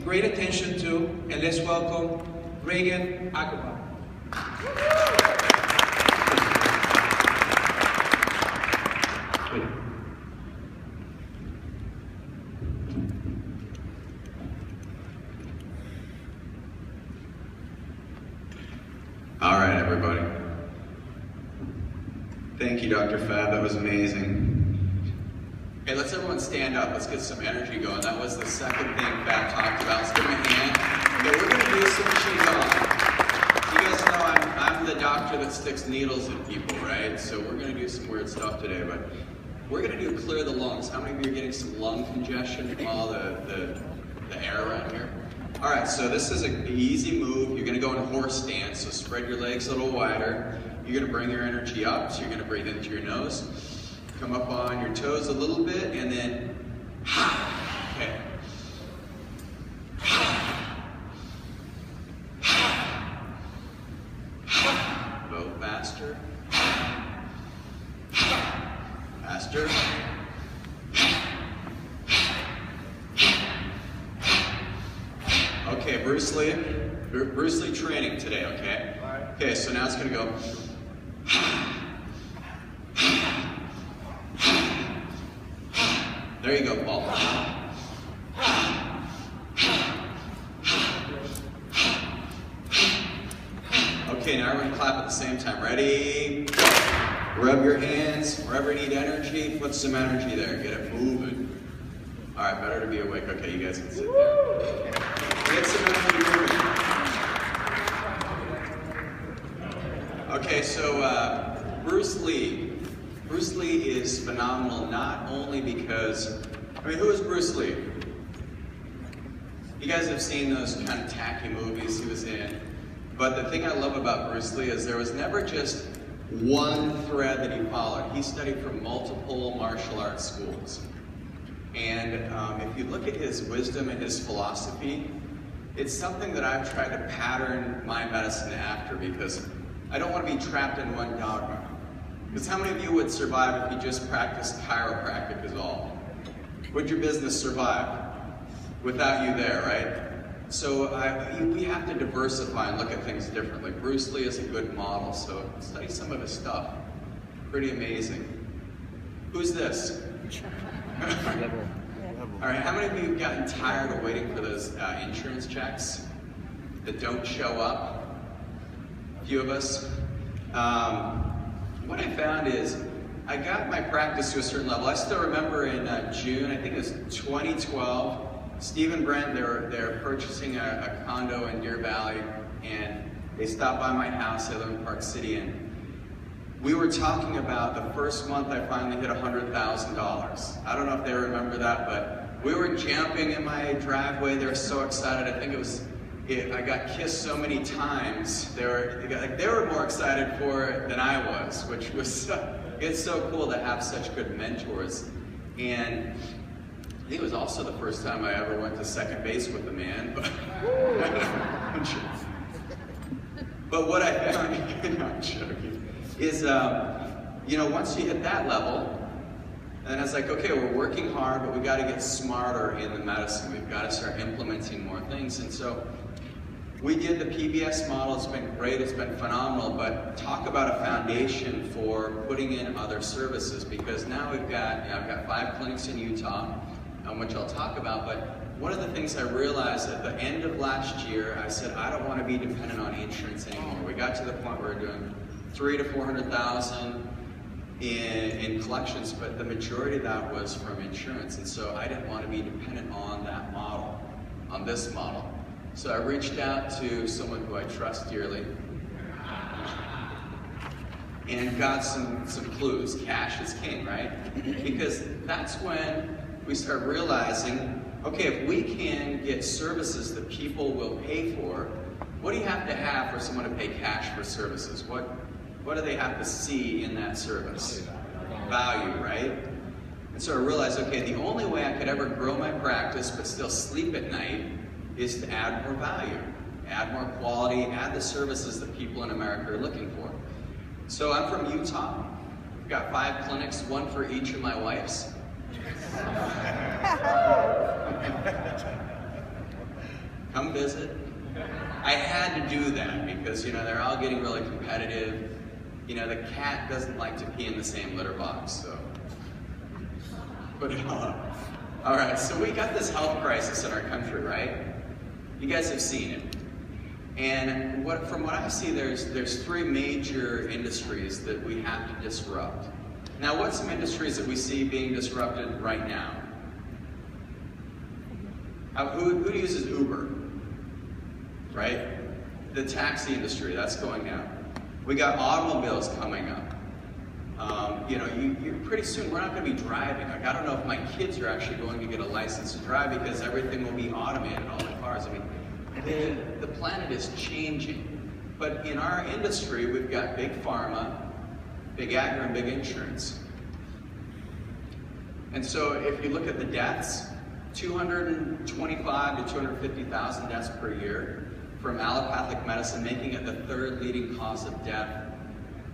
great attention to, and let's welcome Regan Archibald. All right, everybody. Thank you, Dr. Fab. That was amazing. Okay, let's everyone stand up. Let's get some energy going. That was the second thing Fab talked about. Let's give him a hand. Okay, we're going to do some Qigong. You guys know I'm the doctor that sticks needles in people, right? So we're going to do some weird stuff today, but we're going to do clear the lungs. How many of you are getting some lung congestion from all the air around here? All right, so this is an easy move. You're going to go in horse stance, so spread your legs a little wider. You're going to bring your energy up, so you're going to breathe into your nose. Come up on your toes a little bit, and then, okay. A little faster. Faster. Okay, Bruce Lee training today, okay? All right. Okay, so now it's gonna go. There you go, Paul. Okay, now we're gonna clap at the same time. Ready? Rub your hands wherever you need energy. Put some energy there. Get it moving. All right, better to be awake. Okay, you guys can sit down. Get some energy moving. Okay, so Bruce Lee. Bruce Lee is phenomenal, not only because, who is Bruce Lee? You guys have seen those kind of tacky movies he was in, but the thing I love about Bruce Lee is there was never just one thread that he followed. He studied from multiple martial arts schools. And if you look at his wisdom and his philosophy, it's something that I've tried to pattern my medicine after, because I don't want to be trapped in one dogma. Because how many of you would survive if you just practiced chiropractic is all? Would your business survive without you there, right? So we have to diversify and look at things differently. Bruce Lee is a good model, so study some of his stuff. Pretty amazing. Who's this? All right, how many of you have gotten tired of waiting for those insurance checks that don't show up? A few of us. What I found is I got my practice to a certain level. I still remember in June, I think it was 2012, Steve and Brent, they're purchasing a condo in Deer Valley, and they stopped by my house. I live in Park City, and we were talking about the first month I finally hit $100,000. I don't know if they remember that, but we were jumping in my driveway. They were so excited. I think I got kissed so many times. They were more excited for it than I was, which was, it's so cool to have such good mentors. And I think it was also the first time I ever went to second base with a man, but I'm sure. But what I found, no, I'm joking, is, once you hit that level, and it's like, okay, we're working hard, but we got to get smarter in the medicine. We've got to start implementing more things. And so we did the PBS model. It's been great. It's been phenomenal. But talk about a foundation for putting in other services, because now we've got, I've got 5 clinics in Utah, which I'll talk about. But one of the things I realized at the end of last year, I said, I don't want to be dependent on insurance anymore. We got to the point where we're doing $300,000 to $400,000 in collections, but the majority of that was from insurance. And so I didn't want to be dependent on that model, on this model. So I reached out to someone who I trust dearly and got some clues. Cash is king, right? Because that's when we start realizing, okay, if we can get services that people will pay for, what do you have to have for someone to pay cash for services? What do they have to see in that service? Value, right? And so I realized, okay, the only way I could ever grow my practice but still sleep at night is to add more value, add more quality, add the services that people in America are looking for. So I'm from Utah. I've got 5 clinics, 1 for each of my wives. come visit. I had to do that because, you know, they're all getting really competitive. You know, the cat doesn't like to pee in the same litter box, so put it all up. All right, so we got this health crisis in our country, right? You guys have seen it. And from what I see, there's three major industries that we have to disrupt. Now, what's some industries that we see being disrupted right now? Who uses Uber? Right? The taxi industry, that's going down. We got automobiles coming up. You know, you pretty soon we're not going to be driving. Like, I don't know if my kids are actually going to get a license to drive because everything will be automated, all the cars. I mean, the planet is changing. But in our industry, we've got big pharma, big agri, and big insurance. And so if you look at the deaths, 225 to 250,000 deaths per year from allopathic medicine, making it the third leading cause of death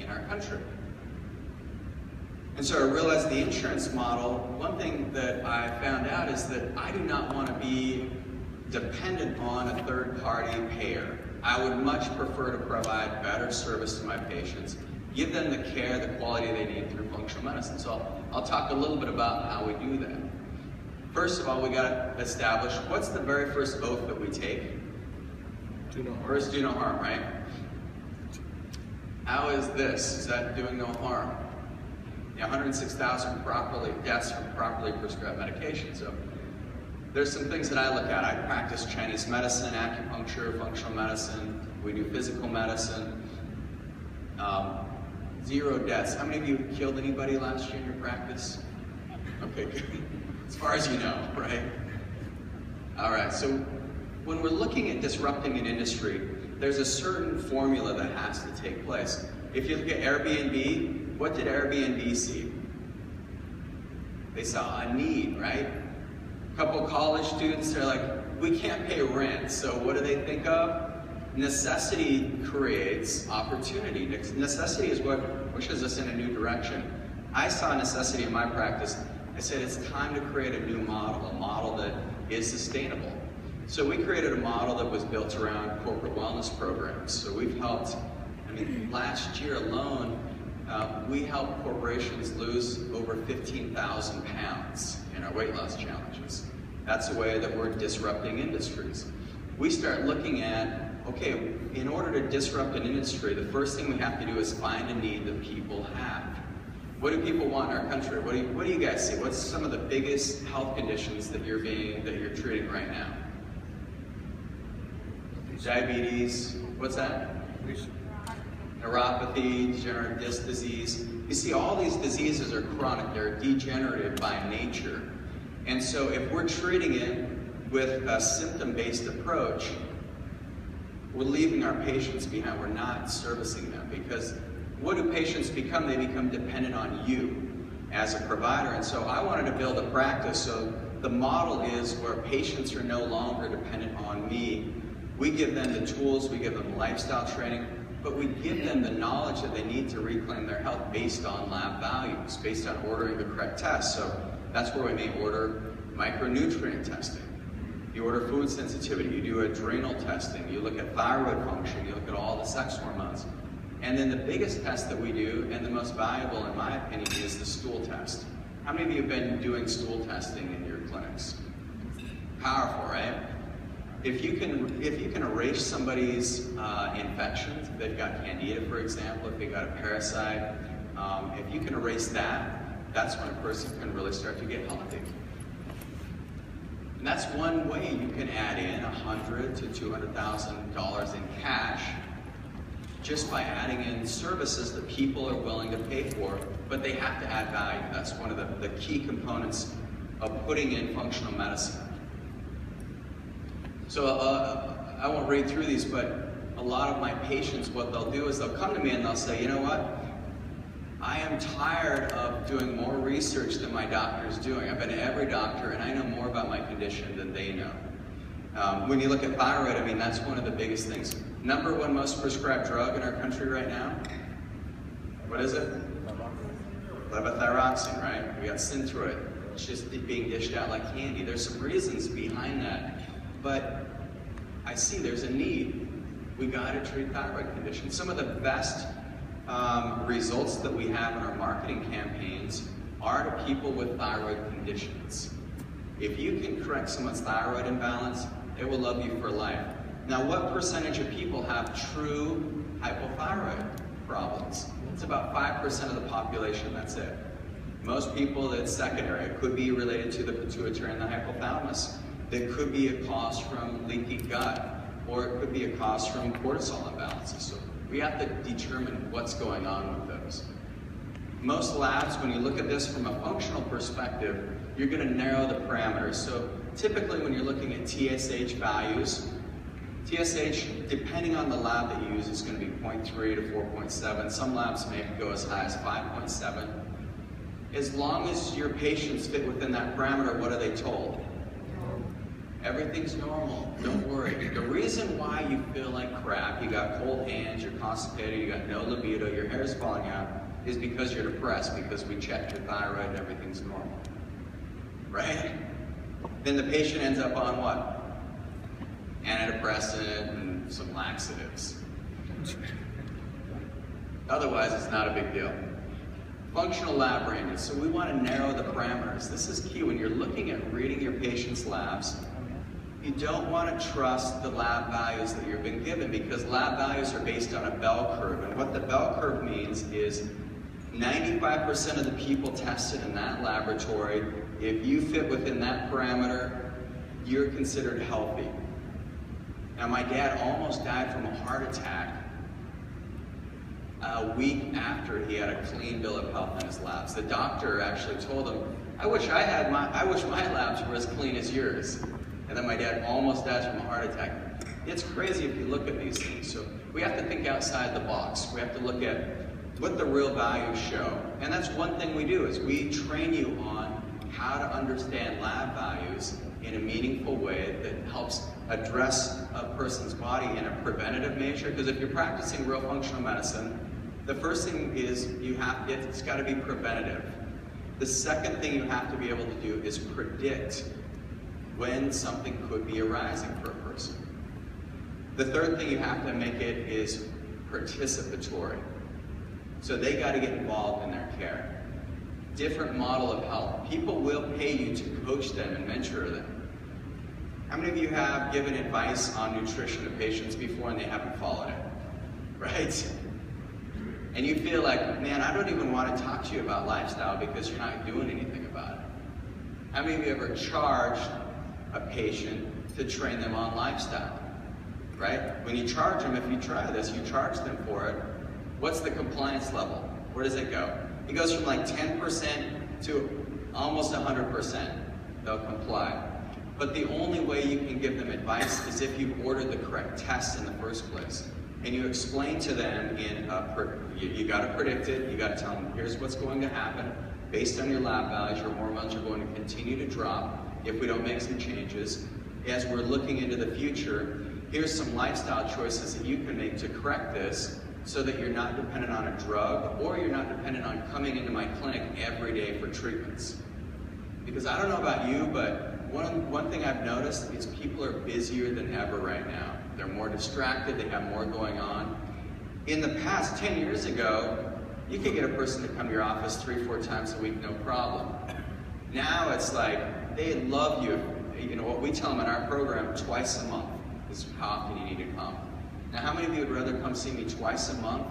in our country. And so I realized the insurance model, one thing that I found out is that I do not want to be dependent on a third-party payer. I would much prefer to provide better service to my patients, give them the care, the quality they need through functional medicine. So I'll talk a little bit about how we do that. First of all, we got to establish what's the very first oath that we take. Do no harm. First, do no harm, right? How is this? Is that doing no harm? Yeah, 106,000 deaths from properly prescribed medication. So there's some things that I look at. I practice Chinese medicine, acupuncture, functional medicine. We do physical medicine. 0 deaths. How many of you killed anybody last year in your practice? Okay, good. As far as you know, right? All right, so when we're looking at disrupting an industry, there's a certain formula that has to take place. If you look at Airbnb, what did Airbnb see? They saw a need, right? A couple college students, they're like, we can't pay rent, so what do they think of? Necessity creates opportunity. Necessity is what pushes us in a new direction. I saw necessity in my practice. I said it's time to create a new model, a model that is sustainable. So we created a model that was built around corporate wellness programs. So we've helped, I mean, last year alone, we helped corporations lose over 15,000 pounds in our weight loss challenges. That's a way that we're disrupting industries. We start looking at, okay, in order to disrupt an industry, the first thing we have to do is find a need that people have. What do people want in our country? What do you guys see? What's some of the biggest health conditions that you're treating right now? Diabetes, what's that? Neuropathy, degenerative disc disease. You see, all these diseases are chronic. They're degenerative by nature. And so if we're treating it with a symptom-based approach, we're leaving our patients behind. We're not servicing them, because what do patients become? They become dependent on you as a provider. And so I wanted to build a practice so the model is where patients are no longer dependent on me. We give them the tools, we give them lifestyle training, but we give them the knowledge that they need to reclaim their health based on lab values, based on ordering the correct tests. So that's where we may order micronutrient testing. You order food sensitivity, you do adrenal testing, you look at thyroid function, you look at all the sex hormones. And then the biggest test that we do, and the most valuable in my opinion, is the stool test. How many of you have been doing stool testing in your clinics? Powerful, right? If you can erase somebody's infections, if they've got candida, for example, if they've got a parasite, if you can erase that, that's when a person can really start to get healthy. And that's one way you can add in $100,000 to $200,000 in cash just by adding in services that people are willing to pay for, but they have to add value. That's one of the key components of putting in functional medicine. So I won't read through these, but a lot of my patients, what they'll do is they'll come to me and they'll say, you know what? I am tired of doing more research than my doctor is doing. I've been to every doctor and I know more about my condition than they know. When you look at thyroid, I mean, that's one of the biggest things. Number one most prescribed drug in our country right now? What is it? Levothyroxine, right? We got Synthroid. It's just being dished out like candy. There's some reasons behind that. But see there's a need. We got to treat thyroid conditions. Some of the best results that we have in our marketing campaigns are to people with thyroid conditions. If you can correct someone's thyroid imbalance, they will love you for life. Now, what percentage of people have true hypothyroid problems? It's about 5% of the population, that's it. Most people, it's secondary. It could be related to the pituitary and the hypothalamus. It could be a cause from leaky gut, or it could be a cause from cortisol imbalances. So we have to determine what's going on with those. Most labs, when you look at this from a functional perspective, you're going to narrow the parameters. So typically when you're looking at TSH values, TSH, depending on the lab that you use, is going to be 0.3 to 4.7. Some labs may go as high as 5.7. As long as your patients fit within that parameter, what are they told? Everything's normal, don't worry. The reason why you feel like crap, you got cold hands, you're constipated, you got no libido, your hair's falling out, is because you're depressed, because we checked your thyroid and everything's normal. Right? Then the patient ends up on what? Antidepressant and some laxatives. Otherwise, it's not a big deal. Functional lab ranges. So we want to narrow the parameters. This is key when you're looking at reading your patient's labs. You don't want to trust the lab values that you've been given, because lab values are based on a bell curve. And what the bell curve means is 95% of the people tested in that laboratory, if you fit within that parameter, you're considered healthy. Now, my dad almost died from a heart attack a week after he had a clean bill of health in his labs. The doctor actually told him, I wish my labs were as clean as yours. And then my dad almost dies from a heart attack. It's crazy if you look at these things. So we have to think outside the box. We have to look at what the real values show. And that's one thing we do, is we train you on how to understand lab values in a meaningful way that helps address a person's body in a preventative nature. Because if you're practicing real functional medicine, the first thing is it's got to be preventative. The second thing you have to be able to do is predict when something could be arising for a person. The third thing you have to make it is participatory. So they got to get involved in their care. Different model of health. People will pay you to coach them and mentor them. How many of you have given advice on nutrition to patients before and they haven't followed it? Right? And you feel like, man, I don't even want to talk to you about lifestyle because you're not doing anything about it. How many of you ever charged a patient to train them on lifestyle? Right? When you charge them, if you try this, you charge them for it. What's the compliance level? Where does it go? It goes from like 10% to almost 100%. They'll comply. But the only way you can give them advice is if you've ordered the correct tests in the first place. And you explain to them you got to predict it, you got to tell them, here's what's going to happen. Based on your lab values, your hormones are going to continue to drop if we don't make some changes. As we're looking into the future, here's some lifestyle choices that you can make to correct this so that you're not dependent on a drug, or you're not dependent on coming into my clinic every day for treatments. Because I don't know about you, but one thing I've noticed is people are busier than ever right now. They're more distracted, they have more going on. In the past, 10 years ago, you could get a person to come to your office 3-4 times a week, no problem. Now it's like, they love you. You know, what we tell them in our program, twice a month is how often you need to come. Now, how many of you would rather come see me twice a month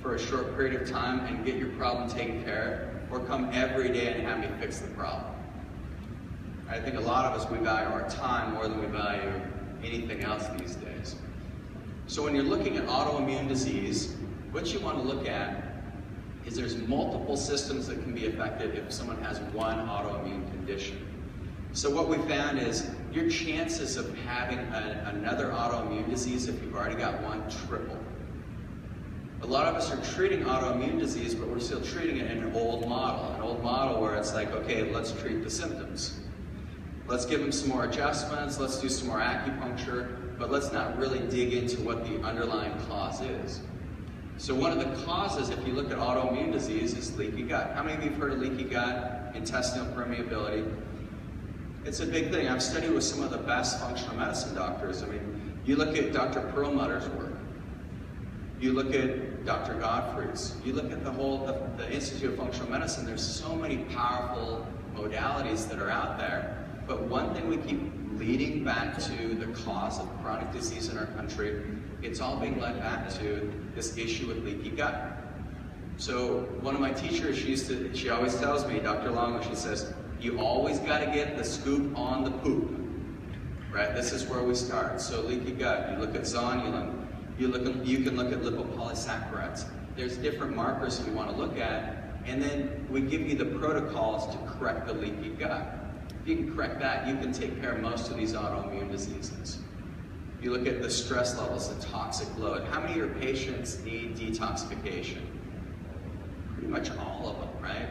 for a short period of time and get your problem taken care of, or come every day and have me fix the problem? I think a lot of us, we value our time more than we value anything else these days. So when you're looking at autoimmune disease, what you want to look at is there's multiple systems that can be affected if someone has one autoimmune condition. So what we found is your chances of having another autoimmune disease, if you've already got one, triple. A lot of us are treating autoimmune disease, but we're still treating it in an old model where it's like, okay, let's treat the symptoms. Let's give them some more adjustments, let's do some more acupuncture, but let's not really dig into what the underlying cause is. So one of the causes, if you look at autoimmune disease, is leaky gut. How many of you have heard of leaky gut, intestinal permeability? It's a big thing. I've studied with some of the best functional medicine doctors. I mean, You look at Dr. Perlmutter's work. You look at Dr. Godfrey's. You look at the Institute of Functional Medicine. There's so many powerful modalities that are out there. But one thing we keep leading back to the cause of chronic disease in our country, it's all being led back to this issue with leaky gut. So one of my teachers, she always tells me, Dr. Longo, she says, you always got to get the scoop on the poop, right? This is where we start. So leaky gut, you look at zonulin, you can look at lipopolysaccharides. There's different markers you want to look at, and then we give you the protocols to correct the leaky gut. If you can correct that, you can take care of most of these autoimmune diseases. You look at the stress levels, the toxic load. How many of your patients need detoxification? Pretty much all of them, right?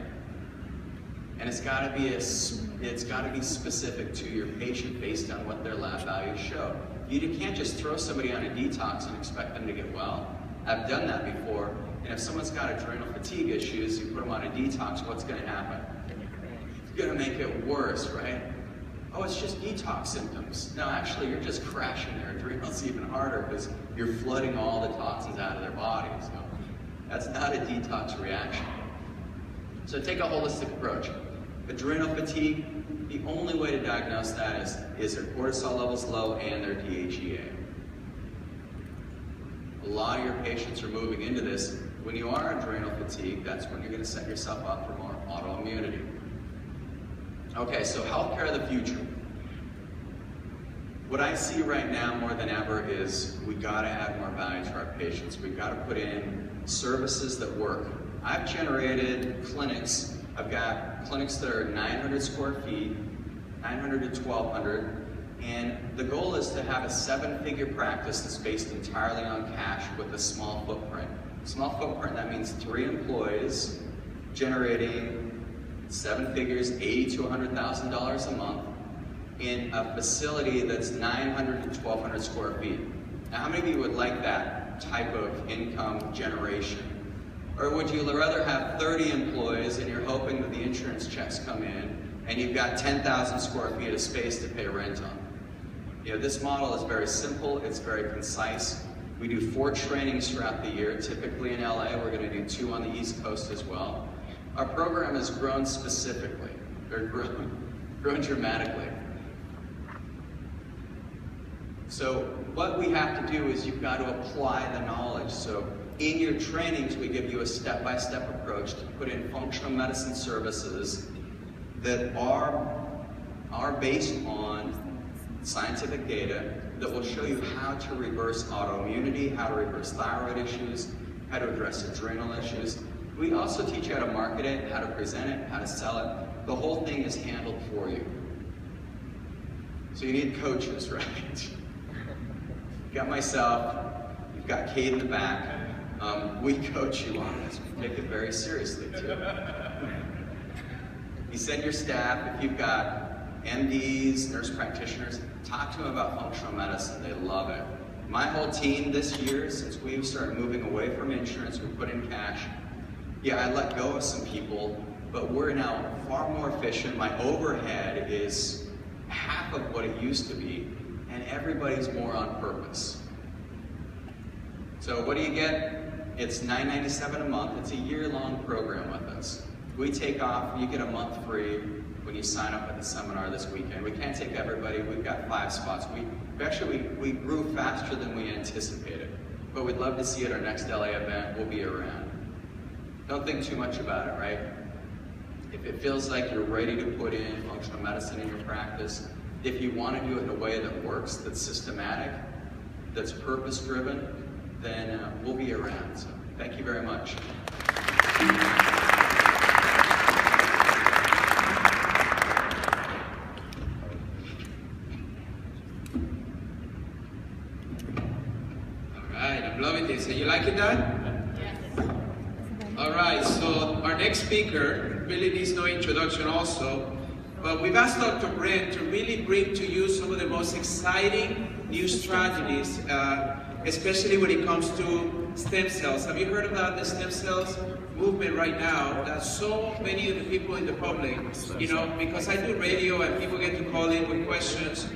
And it's got to be specific to your patient based on what their lab values show. You can't just throw somebody on a detox and expect them to get well. I've done that before, and if someone's got adrenal fatigue issues, you put them on a detox, what's going to happen? It's going to make it worse, right? Oh, it's just detox symptoms. No, actually, you're just crashing their adrenals even harder because you're flooding all the toxins out of their body. So that's not a detox reaction. So take a holistic approach. Adrenal fatigue, the only way to diagnose that is their cortisol levels low and their DHEA. A lot of your patients are moving into this. When you are adrenal fatigue, that's when you're going to set yourself up for more autoimmunity. Okay, so healthcare of the future. What I see right now more than ever is we got to add more value to our patients. We've got to put in services that work. I've generated clinics. I've got clinics that are 900 square feet, 900 to 1,200, and the goal is to have a 7-figure practice that's based entirely on cash with a small footprint. Small footprint, that means 3 employees generating 7 figures, $80,000 to $100,000 a month in a facility that's 900 to 1,200 square feet. Now, how many of you would like that type of income generation? Or would you rather have 30 employees and you're hoping that the insurance checks come in and you've got 10,000 square feet of space to pay rent on? You know, this model is very simple, it's very concise. We do 4 trainings throughout the year. Typically in LA, we're going to do 2 on the East Coast as well. Our program has grown specifically, or grown dramatically. So what we have to do is you've got to apply the knowledge. So in your trainings, we give you a step-by-step approach to put in functional medicine services that are based on scientific data that will show you how to reverse autoimmunity, how to reverse thyroid issues, how to address adrenal issues. We also teach you how to market it, how to present it, how to sell it. The whole thing is handled for you. So you need coaches, right? You've got myself, you've got Kate in the back. We coach you on this. We take it very seriously, too. You send your staff, if you've got MDs, nurse practitioners, talk to them about functional medicine. They love it. My whole team this year, since we've started moving away from insurance, we put in cash. Yeah, I let go of some people, but we're now far more efficient. My overhead is half of what it used to be, and everybody's more on purpose. So what do you get? It's $9.97 a month. It's a year-long program with us. We take off, you get a month free when you sign up at the seminar this weekend. We can't take everybody, we've got 5 spots. We grew faster than we anticipated, but we'd love to see you at our next LA event. We'll be around. Don't think too much about it, right? If it feels like you're ready to put in functional medicine in your practice, if you want to do it in a way that works, that's systematic, that's purpose-driven, then we'll be around. So thank you very much. All right, I'm loving this. Are you liking that? All right, so our next speaker really needs no introduction also, but we've asked Dr. Brent to really bring to you some of the most exciting new strategies, especially when it comes to stem cells. Have you heard about the stem cells movement right now? That so many of the people in the public, you know, because I do radio and people get to call in with questions,